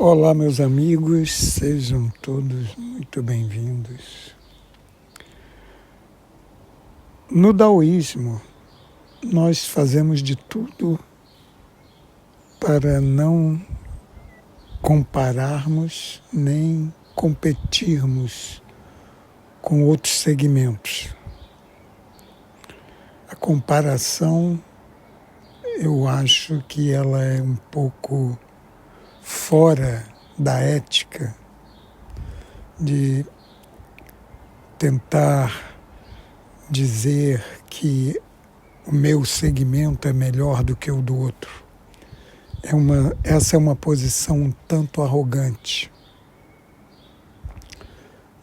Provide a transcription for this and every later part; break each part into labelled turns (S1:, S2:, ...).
S1: Olá, meus amigos, sejam todos muito bem-vindos. No Daoísmo, nós fazemos de tudo para não compararmos nem competirmos com outros segmentos. A comparação, eu acho que ela é um pouco fora da ética de tentar dizer que o meu segmento é melhor do que o do outro. Essa é uma posição um tanto arrogante.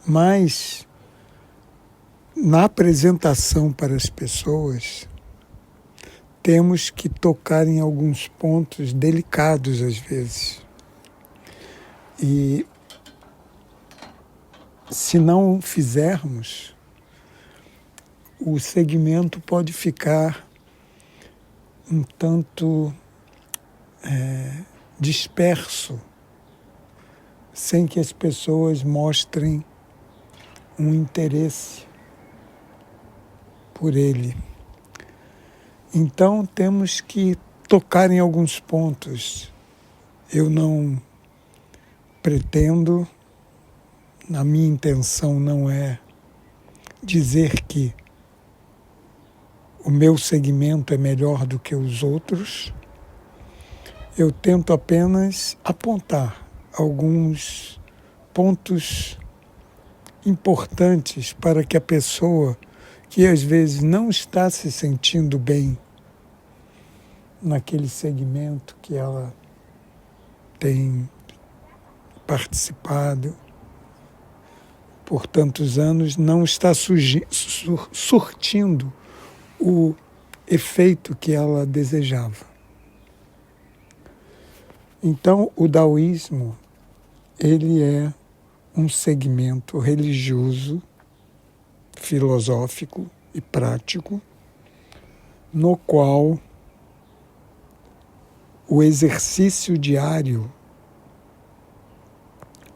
S1: Mas, na apresentação para as pessoas, temos que tocar em alguns pontos delicados às vezes. E se não fizermos, o segmento pode ficar um tanto disperso, sem que as pessoas mostrem um interesse por ele. Então temos que tocar em alguns pontos. Eu não pretendo, a minha intenção não é dizer que o meu segmento é melhor do que os outros. Eu tento apenas apontar alguns pontos importantes para que a pessoa que às vezes não está se sentindo bem naquele segmento que ela tem participado por tantos anos, não está surtindo o efeito que ela desejava. Então, o Daoísmo, ele é um segmento religioso, filosófico e prático, no qual o exercício diário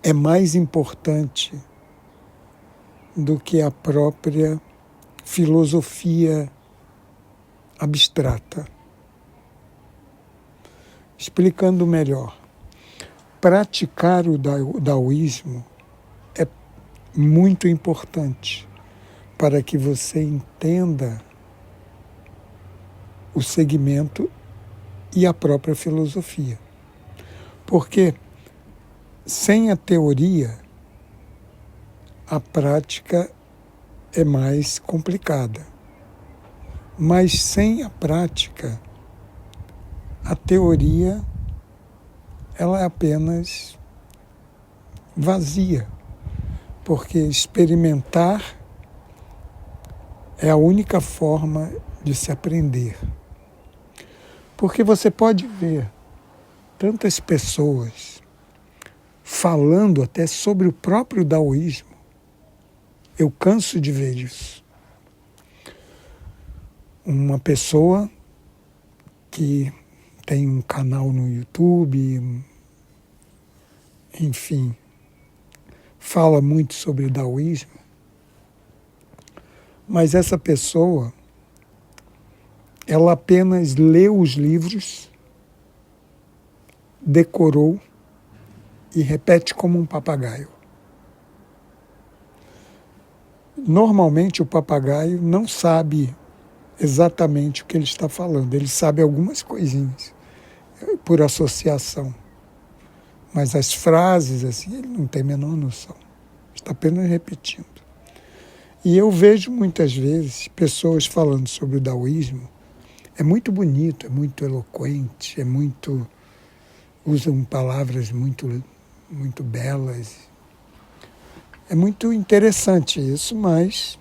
S1: é mais importante do que a própria filosofia abstrata. Explicando melhor, praticar o daoísmo é muito importante para que você entenda o segmento e a própria filosofia. Porque sem a teoria, a prática é mais complicada. Mas sem a prática, a teoria ela é apenas vazia. Porque experimentar é a única forma de se aprender. Porque você pode ver tantas pessoas falando até sobre o próprio daoísmo. Eu canso de ver isso. Uma pessoa que tem um canal no YouTube, enfim, fala muito sobre o daoísmo, mas essa pessoa, ela apenas leu os livros, decorou e repete como um papagaio. Normalmente o papagaio não sabe exatamente o que ele está falando, ele sabe algumas coisinhas por associação, mas as frases assim ele não tem a menor noção, está apenas repetindo. E eu vejo muitas vezes pessoas falando sobre o daoísmo, é muito bonito, é muito eloquente, usam palavras muito belas. É muito interessante isso, mas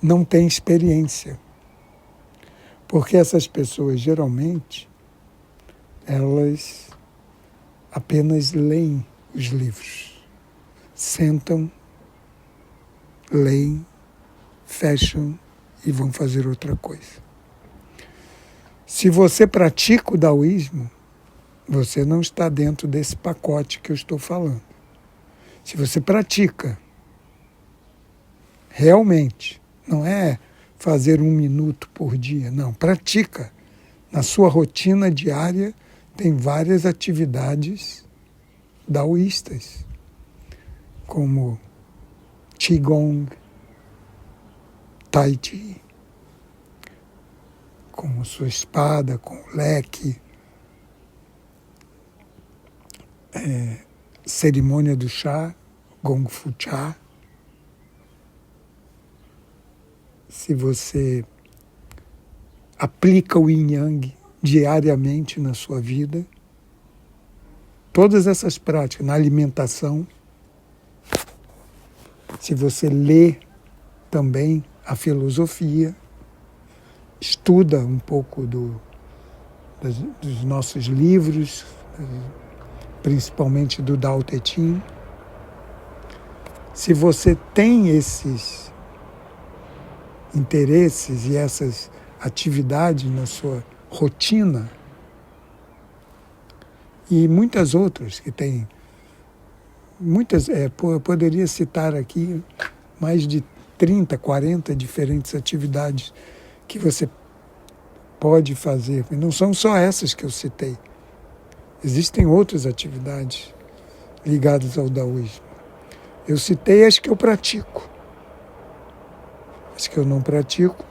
S1: não tem experiência. Porque essas pessoas, geralmente, elas apenas leem os livros. Sentam, leem, fecham e vão fazer outra coisa. Se você pratica o daoísmo, você não está dentro desse pacote que eu estou falando. Se você pratica, realmente, não é fazer 1 minuto por dia, não, pratica. Na sua rotina diária tem várias atividades daoístas, como Qigong, Tai Chi, com sua espada, com o leque, cerimônia do chá, Gong Fu Cha. Se você aplica o Yin Yang diariamente na sua vida, todas essas práticas, na alimentação, se você lê também a filosofia, estuda um pouco dos nossos livros, principalmente do Tao Te Ching. Se você tem esses interesses e essas atividades na sua rotina, e muitas outras que tem, muitas, eu poderia citar aqui mais de 30, 40 diferentes atividades que você pode fazer. E não são só essas que eu citei. Existem outras atividades ligadas ao daoísmo. Eu citei as que eu pratico. As que eu não pratico,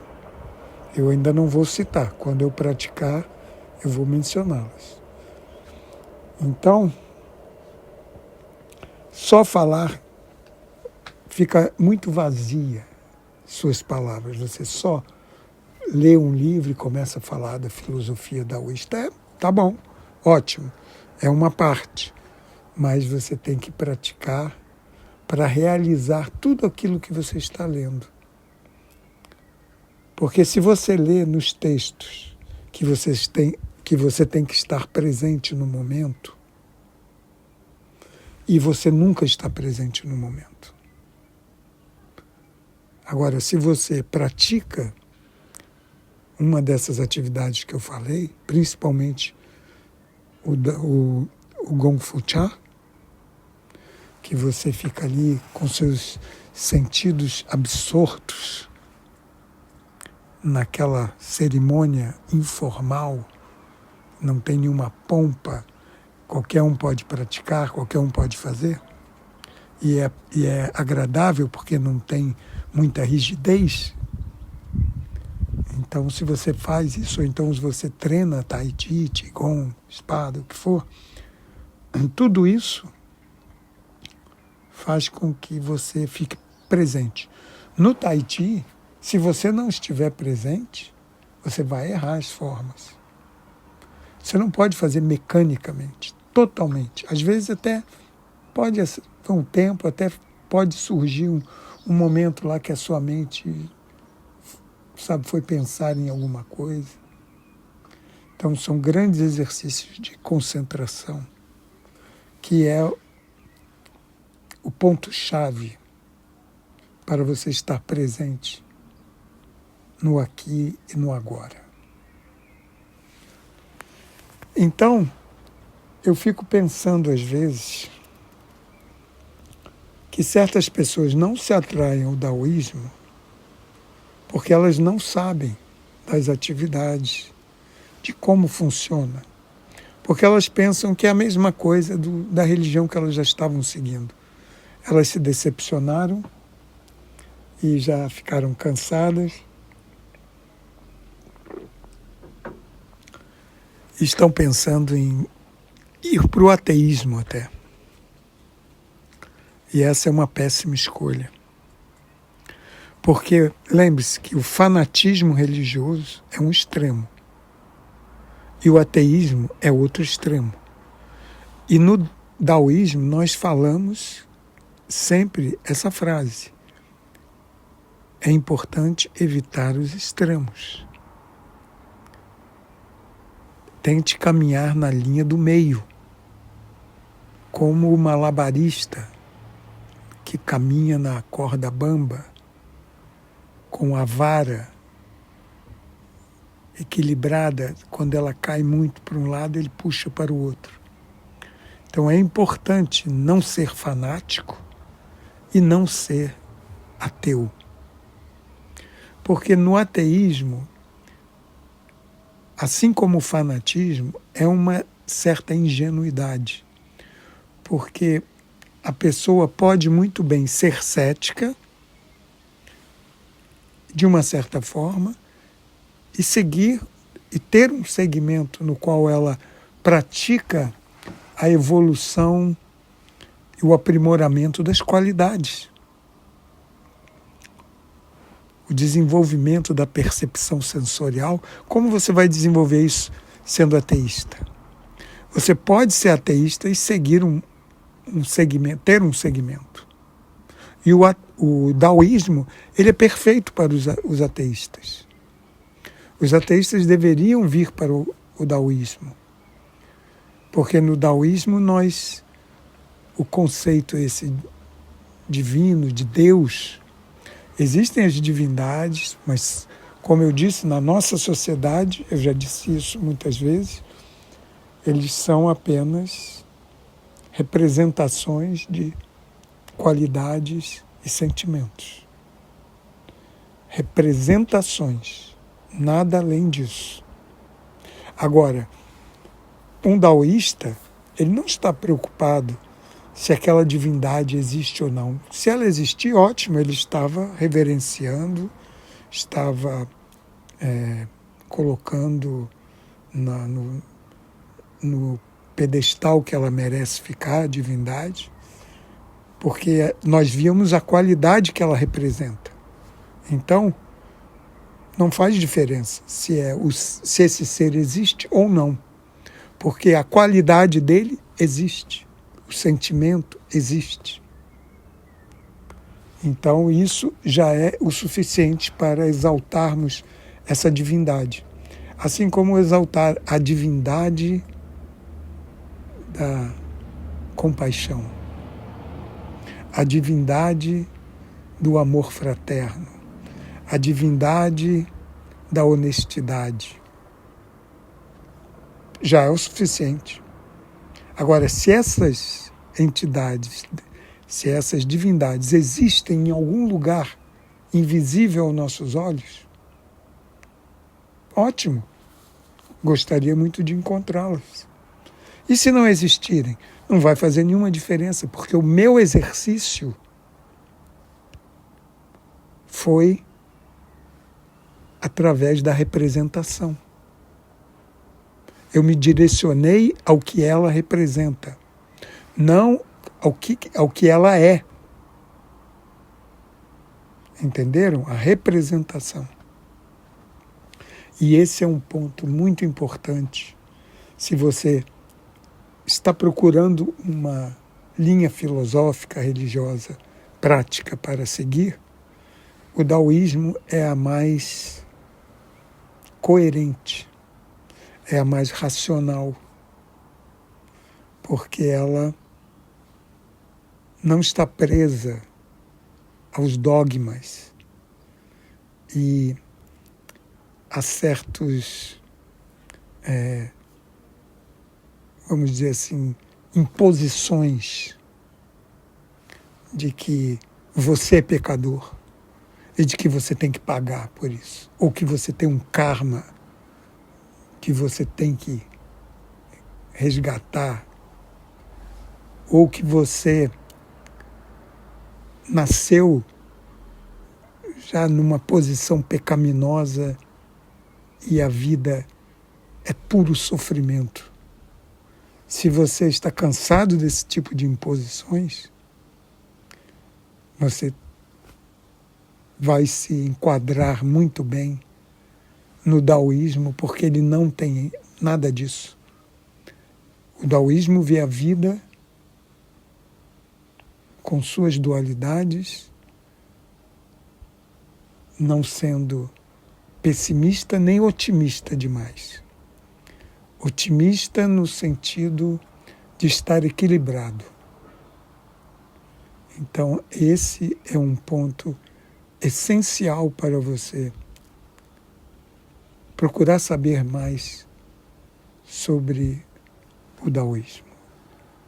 S1: eu ainda não vou citar. Quando eu praticar, eu vou mencioná-las. Então, só falar fica muito vazia suas palavras. Você só lê um livro e começa a falar da filosofia daoísta. Tá bom, ótimo, é uma parte. Mas você tem que praticar para realizar tudo aquilo que você está lendo. Porque se você lê nos textos que você tem que estar presente no momento, e você nunca está presente no momento. Agora, se você pratica uma dessas atividades que eu falei, principalmente o Gong Fu Cha, que você fica ali com seus sentidos absortos naquela cerimônia informal, não tem nenhuma pompa, qualquer um pode praticar, qualquer um pode fazer, e é agradável porque não tem muita rigidez. Então, se você faz isso, ou então se você treina Tai Chi, Qigong, espada, o que for, tudo isso faz com que você fique presente. No Tai Chi, se você não estiver presente, você vai errar as formas. Você não pode fazer mecanicamente, totalmente. Às vezes até pode, com o tempo, até pode surgir um momento lá que a sua mente, foi pensar em alguma coisa. Então são grandes exercícios de concentração, que é o ponto-chave para você estar presente no aqui e no agora. Então, eu fico pensando às vezes que certas pessoas não se atraem ao daoísmo porque elas não sabem das atividades, de como funciona. Porque elas pensam que é a mesma coisa da religião que elas já estavam seguindo. Elas se decepcionaram e já ficaram cansadas. Estão pensando em ir para o ateísmo até. E essa é uma péssima escolha. Porque, lembre-se que o fanatismo religioso é um extremo. E o ateísmo é outro extremo. E no daoísmo nós falamos sempre essa frase. É importante evitar os extremos. Tente caminhar na linha do meio, como o malabarista que caminha na corda bamba, com a vara equilibrada, quando ela cai muito para um lado, ele puxa para o outro. Então é importante não ser fanático e não ser ateu. Porque no ateísmo, assim como o fanatismo, é uma certa ingenuidade. Porque a pessoa pode muito bem ser cética, de uma certa forma, e seguir e ter um segmento no qual ela pratica a evolução e o aprimoramento das qualidades. O desenvolvimento da percepção sensorial. Como você vai desenvolver isso sendo ateísta? Você pode ser ateísta e seguir um segmento, ter um segmento. E o daoísmo, ele é perfeito para os ateístas. Os ateístas deveriam vir para o daoísmo. Porque no daoísmo o conceito esse divino, de Deus, existem as divindades, mas, como eu disse, na nossa sociedade, eu já disse isso muitas vezes, eles são apenas representações de qualidades e sentimentos. Representações, nada além disso. Agora, um daoísta, ele não está preocupado se aquela divindade existe ou não. Se ela existir, ótimo, ele estava reverenciando, estava colocando no pedestal que ela merece ficar, a divindade, porque nós víamos a qualidade que ela representa. Então, não faz diferença se esse ser existe ou não, porque a qualidade dele existe, o sentimento existe. Então, isso já é o suficiente para exaltarmos essa divindade. Assim como exaltar a divindade da compaixão, a divindade do amor fraterno, a divindade da honestidade. Já é o suficiente. Agora, se essas entidades, se essas divindades existem em algum lugar invisível aos nossos olhos, ótimo, gostaria muito de encontrá-las. E se não existirem? Não vai fazer nenhuma diferença, porque o meu exercício foi através da representação. Eu me direcionei ao que ela representa, não ao que ela é. Entenderam? A representação. E esse é um ponto muito importante. Se você está procurando uma linha filosófica, religiosa, prática para seguir, o daoísmo é a mais coerente, é a mais racional, porque ela não está presa aos dogmas e a certos, vamos dizer assim, imposições de que você é pecador e de que você tem que pagar por isso, ou que você tem um karma que você tem que resgatar, ou que você nasceu já numa posição pecaminosa e a vida é puro sofrimento. Se você está cansado desse tipo de imposições, você vai se enquadrar muito bem no daoísmo, porque ele não tem nada disso. O daoísmo vê a vida com suas dualidades, não sendo pessimista nem otimista demais. Otimista no sentido de estar equilibrado. Então, esse é um ponto essencial para você procurar saber mais sobre o daoísmo.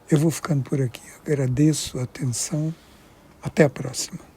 S1: Eu vou ficando por aqui. Agradeço a atenção. Até a próxima.